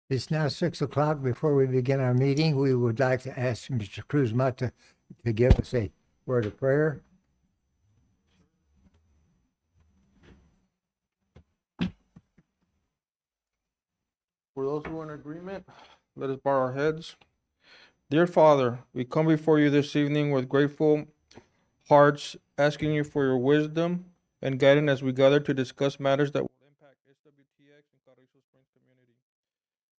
It's now 6 o'clock. Before we begin our meeting, we would like to ask Mr. Cruzma to give us a word of prayer. For those who are in agreement, let us bow our heads. Dear Father, we come before you this evening with grateful hearts, asking you for your wisdom and guidance as we gather to discuss matters that will impact SWTX and Carrizo Springs community.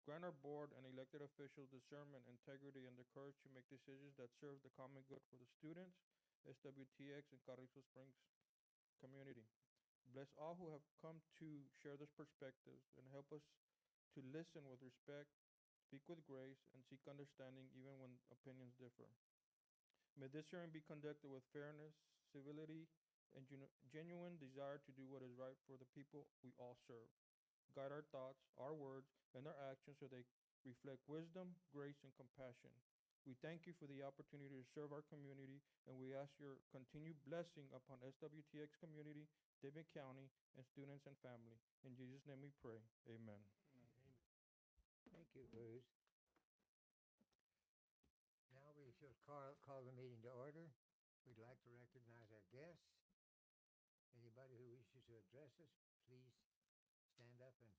Grant our board and elected officials discernment, integrity, and the courage to make decisions that serve the common good for the students, SWTX, and Carrizo Springs community. Bless all who have come to share this perspective and help us to listen with respect, speak with grace, and seek understanding even when opinions differ. May this hearing be conducted with fairness, civility, and genuine desire to do what is right for the people we all serve. Guide our thoughts, our words, and our actions so they reflect wisdom, grace, and compassion. We thank you for the opportunity to serve our community, and we ask your continued blessing upon SWTX community, Dimmit County, and students and family. In Jesus' name we pray. Amen. Thank you, Cruz. Now we shall call the meeting to order. We'd like to recognize our guests. Anybody who wishes to address us, please stand up and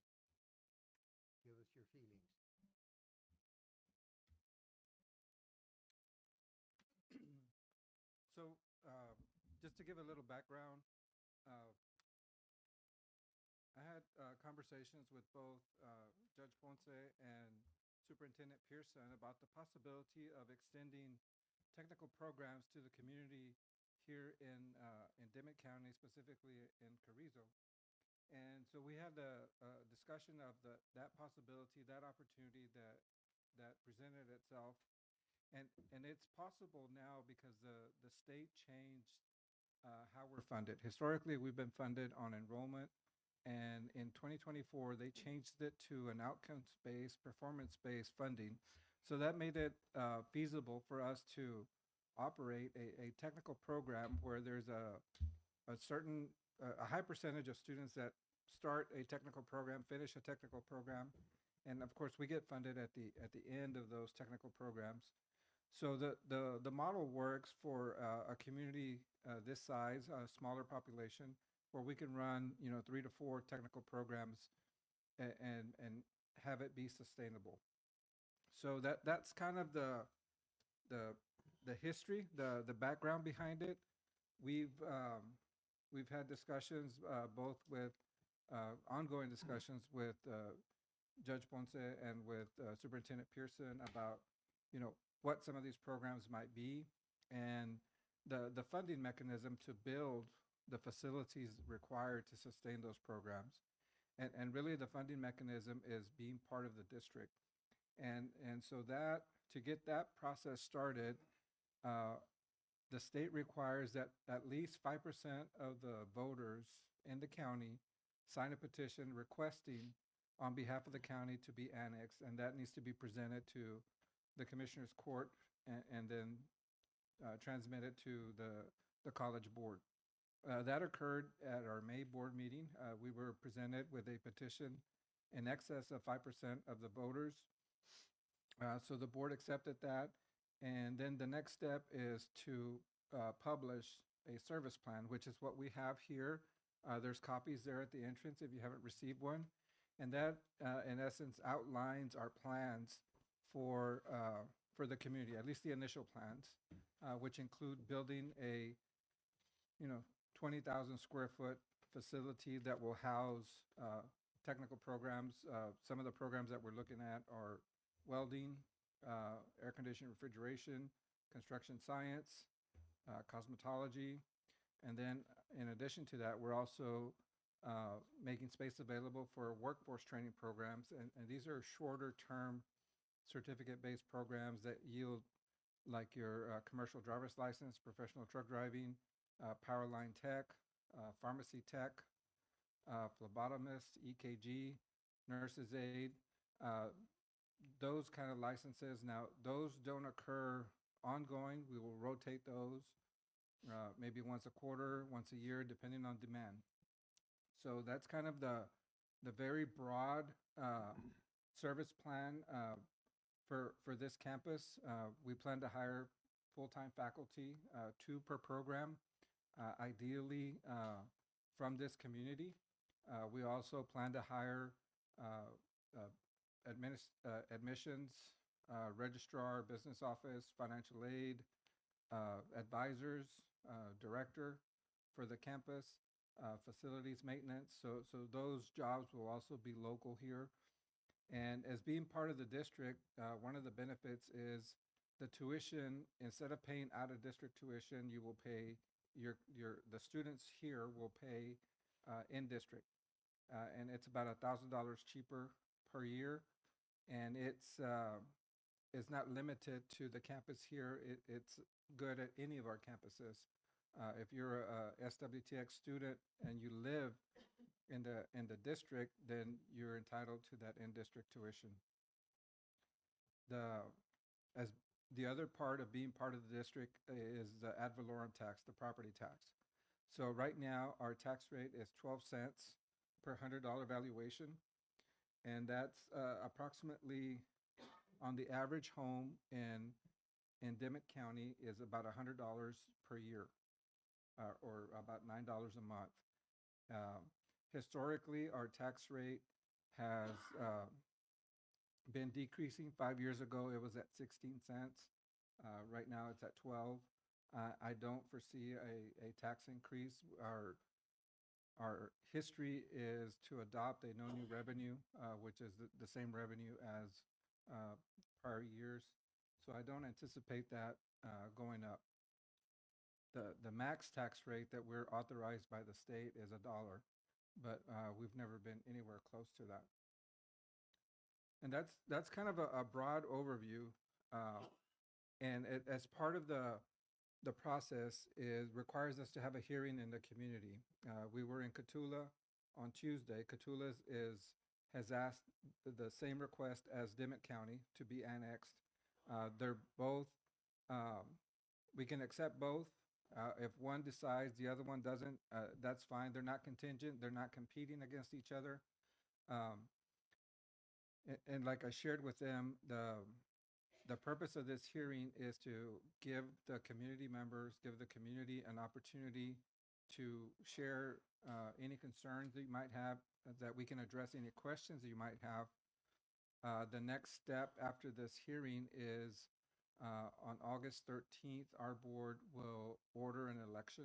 give us your feelings. So, just to give a little background, I had conversations with both Judge Ponce and Superintendent Pearson about the possibility of extending technical programs to the community here in Dimmit County, specifically in Carrizo. And so we had a discussion of that possibility, that opportunity that presented itself. And it's possible now because the state changed how we're funded. Historically, we've been funded on enrollment, and in 2024, they changed it to an outcomes-based, performance-based funding. So that made it feasible for us to operate a technical program where there's a high percentage of students that start a technical program, finish a technical program, and of course, we get funded at the end of those technical programs. So the model works for a community this size, a smaller population, where we can run 3 to 4 technical programs and have it be sustainable. So that's kind of the history, the background behind it. We've had discussions both with ongoing discussions with Judge Ponce and with Superintendent Pearson about what some of these programs might be, and the funding mechanism to build the facilities required to sustain those programs. And really the funding mechanism is being part of the district. And so that to get that process started, the state requires that at least 5% of the voters in the county sign a petition requesting on behalf of the county to be annexed, and that needs to be presented to the Commissioner's Court and then transmitted to the college board. That occurred at our May board meeting. We were presented with a petition in excess of 5% of the voters. So the board accepted that. And then the next step is to publish a service plan, which is what we have here. There's copies there at the entrance if you haven't received one. And that, in essence, outlines our plans for the community, at least the initial plans, which include building a 20,000 square foot facility that will house technical programs. Some of the programs that we're looking at are welding, air conditioning, refrigeration, construction science, cosmetology. And then in addition to that, we're also making space available for workforce training programs. And these are shorter term certificate-based programs that yield like your commercial driver's license, professional truck driving, power line tech, pharmacy tech, phlebotomist, EKG, nurse's aide, those kind of licenses. Now, those don't occur ongoing. We will rotate those maybe once a quarter, once a year, depending on demand. So that's kind of the very broad service plan for this campus. We plan to hire full-time faculty, 2 per program, ideally from this community. We also plan to hire admissions, registrar, business office, financial aid, advisors, director for the campus, facilities maintenance. So those jobs will also be local here. And as being part of the district, one of the benefits is the tuition, instead of paying out of district tuition, you will pay the students here will pay in district. And it's about $1,000 cheaper per year. And it's not limited to the campus here. It's good at any of our campuses. If you're a SWTX student and you live in the district, then you're entitled to that in-district tuition. As the other part of being part of the district is the ad valorem tax, the property tax. So right now, our tax rate is 12 cents per $100 valuation, and that's approximately, on the average home in Dimmit County, is about $100 per year, or about $9 a month. Historically, our tax rate has been decreasing. 5 years ago, it was at 16 cents. Right now, it's at 12. I don't foresee a tax increase. Our history is to adopt a no new revenue, which is the same revenue as prior years. So I don't anticipate that going up. The max tax rate that we're authorized by the state is $1, but we've never been anywhere close to that. And that's kind of a broad overview. And as part of the process, requires us to have a hearing in the community. We were in Cotulla on Tuesday. Cotulla has asked the same request as Dimmit County to be annexed. They're both, we can accept both. If one decides the other one doesn't, that's fine. They're not contingent. They're not competing against each other. And like I shared with them, the purpose of this hearing is to give the community members, give the community an opportunity to share any concerns that you might have, that we can address any questions that you might have. The next step after this hearing is on August 13th, our board will order an election,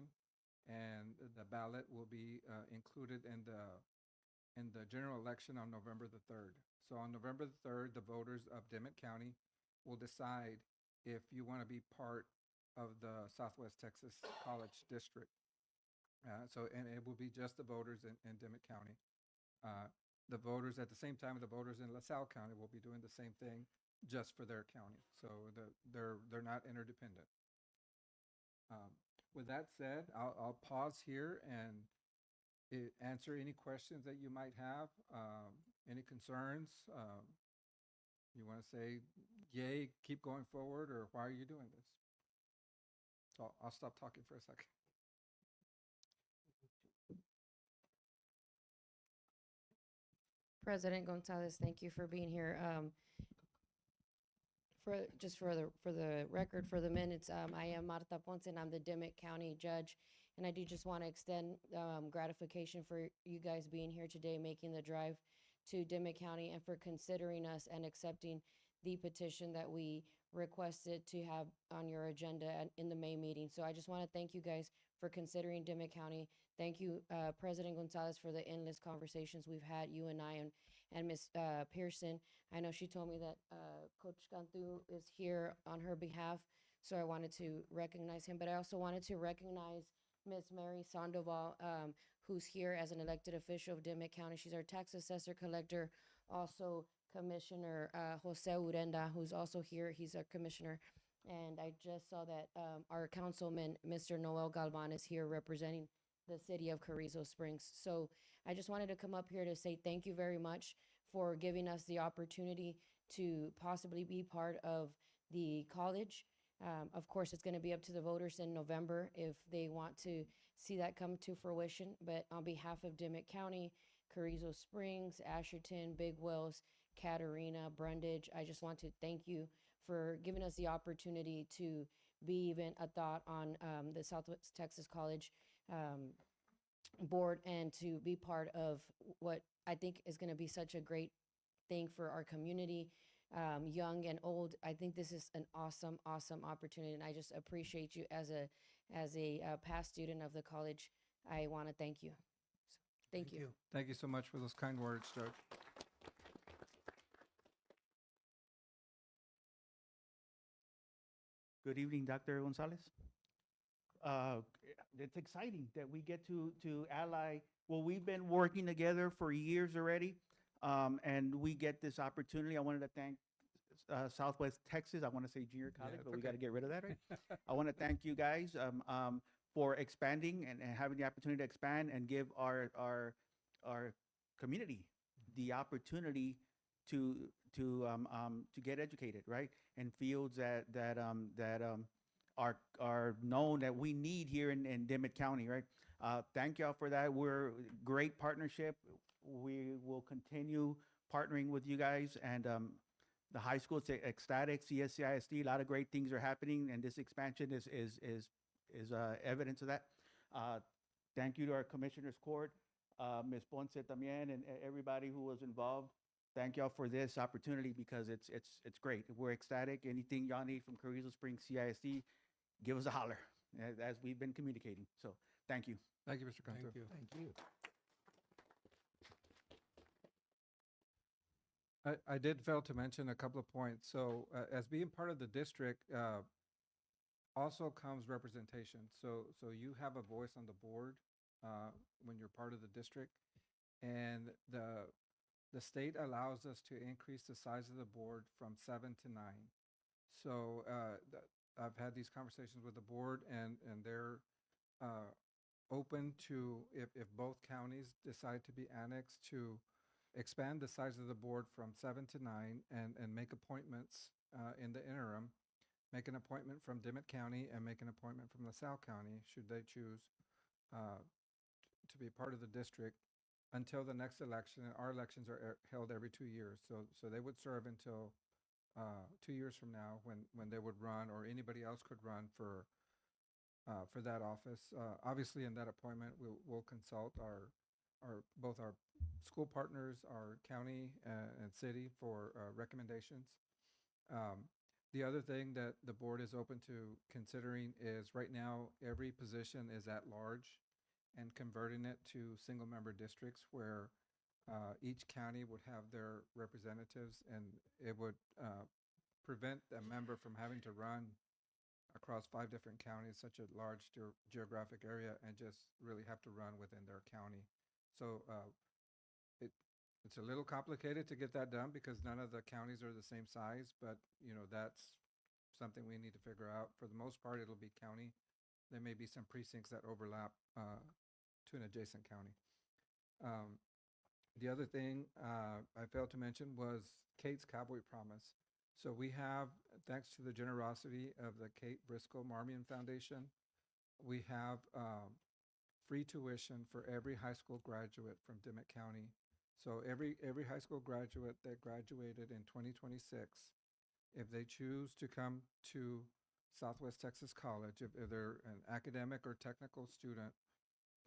and the ballot will be included in the general election on November the 3rd. So on November the 3rd, the voters of Dimmit County will decide if you want to be part of the Southwest Texas College District. And it will be just the voters in Dimmit County. The voters, at the same time, the voters in LaSalle County will be doing the same thing just for their county. So they're not interdependent. With that said, I'll pause here and answer any questions that you might have, any concerns. You want to say, yay, keep going forward, or why are you doing this? So I'll stop talking for a second. President Gonzalez, thank you for being here. For the record, for the minutes, I am Marta Ponce, and I'm the Dimmit County Judge. And I do just want to extend gratification for you guys being here today, making the drive to Dimmit County, and for considering us and accepting the petition that we requested to have on your agenda in the May meeting. So I just want to thank you guys for considering Dimmit County. Thank you, President Gonzalez, for the endless conversations we've had, you and I, and Ms. Pearson. I know she told me that Coach Cantu is here on her behalf, so I wanted to recognize him. But I also wanted to recognize Ms. Mary Sandoval, who's here as an elected official of Dimmit County. She's our tax assessor collector. Also, Commissioner Jose Urenda, who's also here. He's our commissioner. And I just saw that our councilman, Mr. Noel Galvan, is here representing the city of Carrizo Springs. So I just wanted to come up here to say thank you very much for giving us the opportunity to possibly be part of the college. Of course, it's going to be up to the voters in November if they want to see that come to fruition. But on behalf of Dimmit County, Carrizo Springs, Asherton, Big Wells, Catarina, Brundage, I just want to thank you for giving us the opportunity to be even a thought on the Southwest Texas College board and to be part of what I think is going to be such a great thing for our community, young and old. I think this is an awesome, awesome opportunity, and I just appreciate you as a past student of the college. I want to thank you. So, thank you. Thank you so much for those kind words, Judge. Good evening, Dr. Gonzalez. It's exciting that we get to ally. Well, we've been working together for years already, and we get this opportunity. I wanted to thank Southwest Texas. I want to say junior college, it's but we got to okay. get rid of that, right? I want to thank you guys for expanding and having the opportunity to expand and give our community the opportunity to get educated, right, in fields that are known that we need here in Dimmit County, right? Thank y'all for that. We're great partnership. We will continue partnering with you guys, and the high school is ecstatic. CSCISD, a lot of great things are happening, and this expansion is evidence of that. Thank you to our Commissioners Court, Ms. Ponce también, and everybody who was involved. Thank y'all for this opportunity because it's great. We're ecstatic. Anything y'all need from Carrizo Springs CISD, give us a holler, as we've been communicating. So thank you. Thank you, Mr. Cantor. Thank you. I did fail to mention a couple of points. So as being part of the district, also comes representation. So you have a voice on the board when you're part of the district, and the state allows us to increase the size of the board from 7 to 9. So I've had these conversations with the board, and they're open to, if both counties decide to be annexed, to expand the size of the board from 7 to 9 and make appointments in the interim. Make an appointment from Dimmit County and make an appointment from LaSalle County, should they choose to be part of the district until the next election. And our elections are held every 2 years. So they would serve until 2 years from now when they would run, or anybody else could run for that office. Obviously, in that appointment, we'll consult both our school partners, our county and city for recommendations. The other thing that the board is open to considering is, right now, every position is at large, and converting it to single-member districts where each county would have their representatives, and it would prevent a member from having to run across 5 different counties, such a large geographic area, and just really have to run within their county. So it's a little complicated to get that done because none of the counties are the same size, but that's something we need to figure out. For the most part, it'll be county. There may be some precincts that overlap to an adjacent county. The other thing I failed to mention was Kate's Cowboy Promise. So we have, thanks to the generosity of the Kate Briscoe Marmion Foundation, we have free tuition for every high school graduate from Dimmit County. So every high school graduate that graduated in 2026, if they choose to come to Southwest Texas College, if they're an academic or technical student,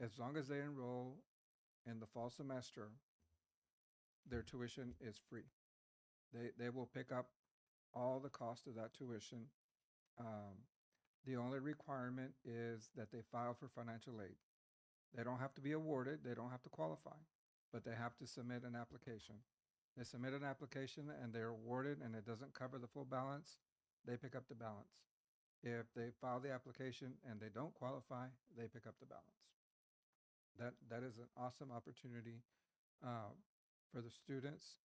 as long as they enroll in the fall semester, their tuition is free. They will pick up all the cost of that tuition. The only requirement is that they file for financial aid. They don't have to be awarded, they don't have to qualify, but they have to submit an application. They submit an application and they're awarded, and it doesn't cover the full balance, they pick up the balance. If they file the application and they don't qualify, they pick up the balance. That is an awesome opportunity for the students.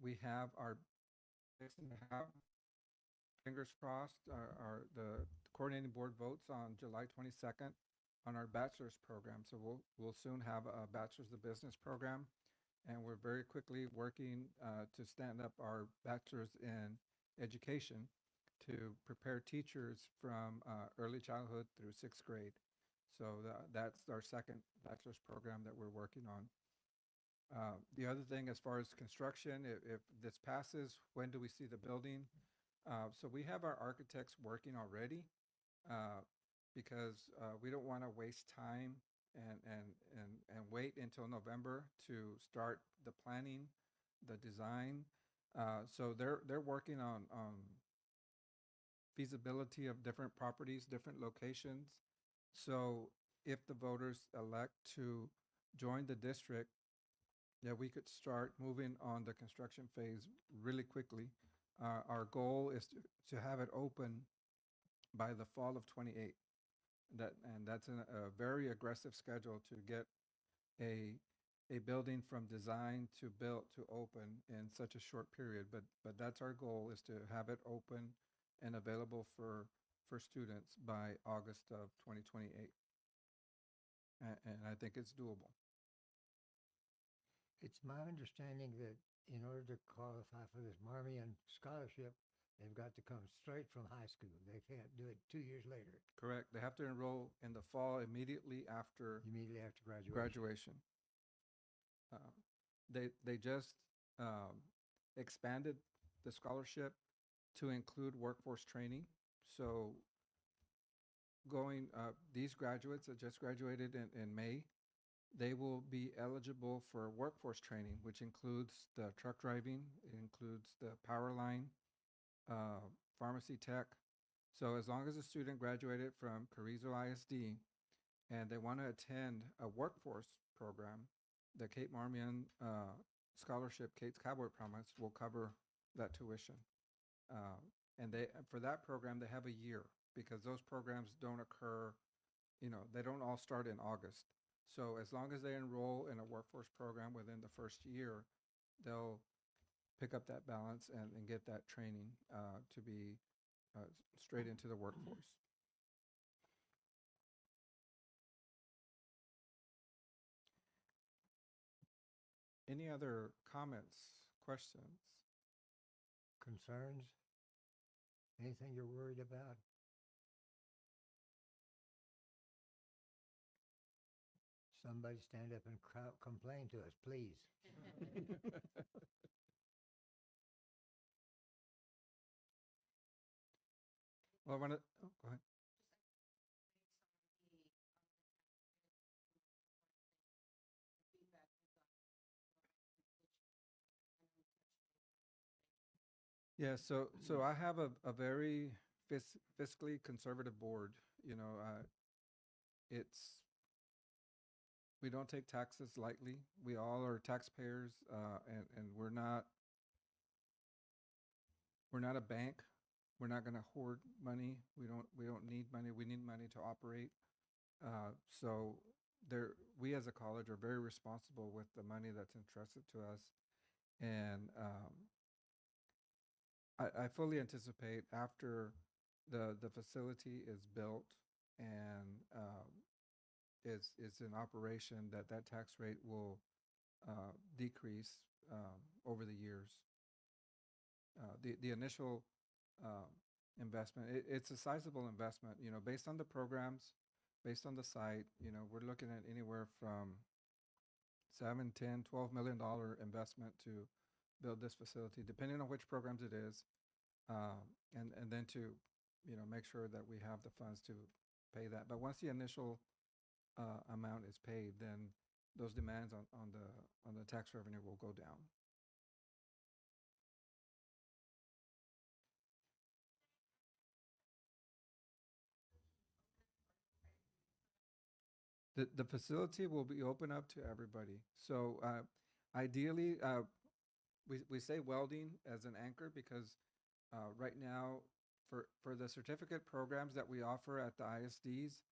We have our fingers crossed, the coordinating board votes on July 22nd on our bachelor's program. So we'll soon have a bachelor's of business program, and we're very quickly working to stand up our bachelor's in education. to prepare teachers from early childhood through sixth grade. So that's our second bachelor's program that we're working on. The other thing, as far as construction, if this passes, when do we see the building? So we have our architects working already, because we don't want to waste time and wait until November to start the planning, the design. So they're working on feasibility of different properties, different locations. So if the voters elect to join the district, yeah, we could start moving on the construction phase really quickly. Our goal is to have it open by the fall of '28. And that's a very aggressive schedule to get a building from design to built to open in such a short period. But that's our goal, is to have it open and available for students by August of 2028. And I think it's doable. It's my understanding that in order to qualify for this Marmion scholarship, they've got to come straight from high school. They can't do it 2 years later, Correct. They have to enroll in the fall immediately after immediately after graduation. graduation. They just expanded the scholarship to include workforce training. So these graduates that just graduated in May, they will be eligible for workforce training, which includes the truck driving, it includes the power line, pharmacy tech. So as long as a student graduated from Carrizo ISD and they want to attend a workforce program, the Cape Marmion scholarship, Kate's Cowboy Promise, will cover that tuition. And for that program, they have a year, because those programs don't occur, they don't all start in August. So as long as they enroll in a workforce program within the first year, they'll pick up that balance and get that training to be straight into the workforce. Any other comments, questions? Concerns? Anything you're worried about? Somebody stand up and complain to us, please. Well, I want to, go ahead. Yeah, so I have a very fiscally conservative board. It's we don't take taxes lightly. We all are taxpayers, and we're not a bank. We're not going to hoard money. We don't need money. We need money to operate. So we as a college are very responsible with the money that's entrusted to us, and I fully anticipate after the facility is built and is in operation, that tax rate will decrease over the years. The initial investment, it's a sizable investment, based on the programs, based on the site. We're looking at anywhere from $7, $10, $12 million investment to build this facility, depending on which programs it is, and then to make sure that we have the funds to pay that. But once the initial amount is paid, then those demands on the tax revenue will go down. The facility will be open up to everybody. So ideally, we say welding as an anchor, because right now, for the certificate programs that we offer at the ISDs,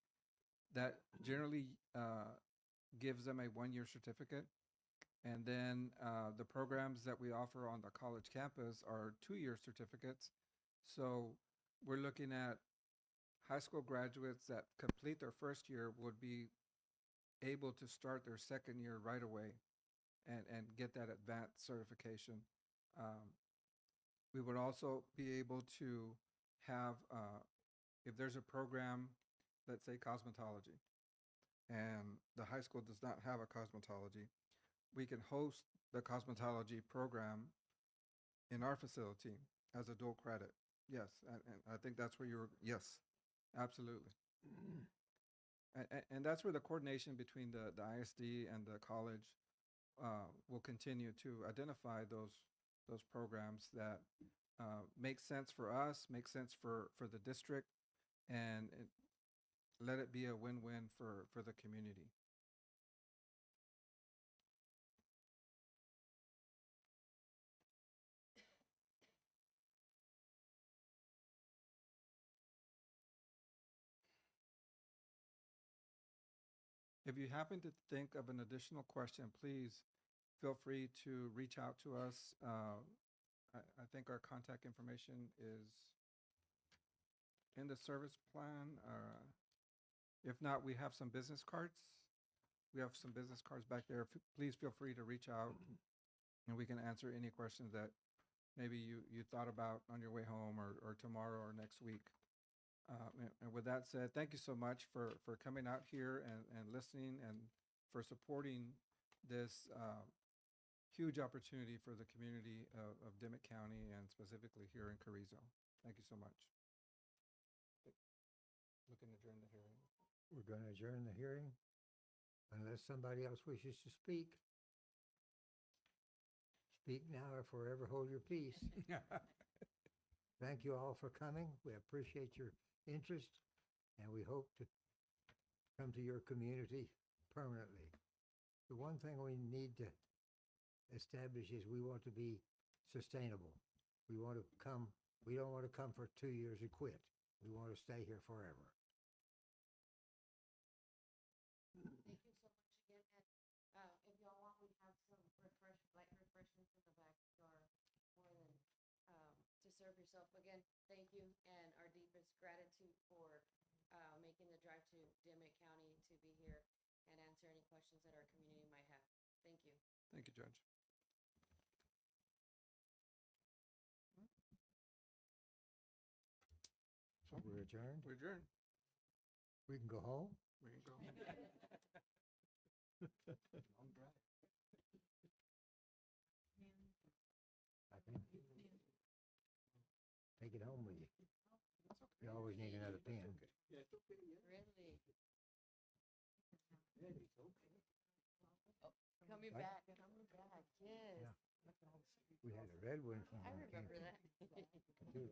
that generally gives them a 1-year certificate. And then the programs that we offer on the college campus are 2-year certificates. So we're looking at high school graduates that complete their first year would be able to start their second year right away and get that advanced certification. We would also be able to have, if there's a program, let's say cosmetology, and the high school does not have a cosmetology, we can host the cosmetology program in our facility as a dual credit. Yes, and I think that's where you're, yes, absolutely. And that's where the coordination between the ISD and the college will continue to identify those programs that make sense for us, make sense for the district, and let it be a win-win for the community. If you happen to think of an additional question, please feel free to reach out to us. I think our contact information is in the service plan. If not, we have some business cards. We have some business cards back there. Please feel free to reach out, and we can answer any questions that maybe you thought about on your way home or tomorrow or next week. And with that said, thank you so much for coming out here and listening and for supporting this huge opportunity for the community of Dimmit County and specifically here in Carrizo. Thank you so much. Looking to adjourn the hearing. We're going to adjourn the hearing unless somebody else wishes to speak. Speak now or forever hold your peace. Thank you all for coming. We appreciate your interest, and we hope to come to your community permanently. The one thing we need to establish is we want to be sustainable. We want to come, we don't want to come for 2 years and quit. We want to stay here forever. Thank you so much again. And if y'all want, we have some light refreshments in the back door, more than to serve yourself. Again, thank you, and our deepest gratitude for making the drive to Dimmit County to be here and answer any questions that our community might have. Thank you. Thank you, Judge. So we're adjourned. We're adjourned. We can go home. We can go. Long drive. I think. Take it home with you. You always need another pen. Really? Coming What? back, yes. Yeah. We had a red one from I Camp remember that. too.